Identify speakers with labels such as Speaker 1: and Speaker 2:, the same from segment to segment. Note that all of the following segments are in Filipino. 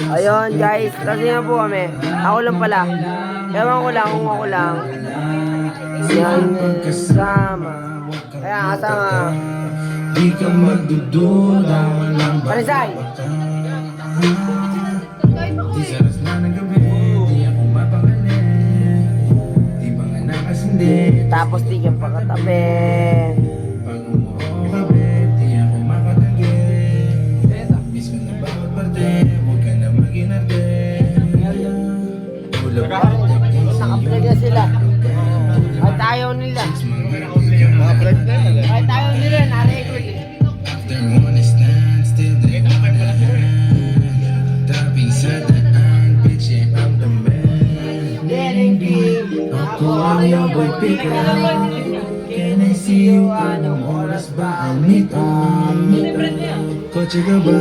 Speaker 1: Ayun guys, kasi nga po kami. Ako lang pala. Ewan ko lang kung ako lang. Yan kasama. Kaya kasama.
Speaker 2: Di ka magdududa, walang
Speaker 1: Parisay!
Speaker 2: Di saras na ng gabi, di ako mapakali. Di ba nga nakasindi,
Speaker 1: Tapos di ka pakatabi.
Speaker 2: pag umuho ka be, di ako makatanggi. Miss ko na bawat parte, huwag ka na mag-inarte. Ulap ka,
Speaker 1: Naka-vlog na sila. Kahit ayaw nila. Kahit ayaw nila, na-record eh.
Speaker 2: after one stand, still they wanna have. Tapping sa daan, bitch, yeah, I'm the man.
Speaker 1: Getting deep.
Speaker 2: Ako ang iyong boy pick up. Can I see you? Anong oras ba ang meet up? Kotse ka ba?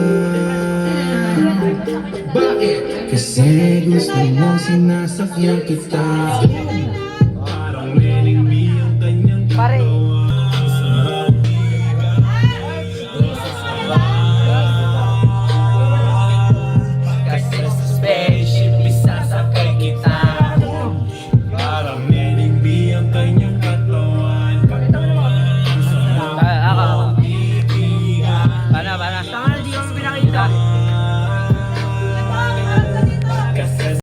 Speaker 2: Bakit? Kasi gusto mo sinasakyan kita. Parang Lenny B ang kanyang
Speaker 1: Pare,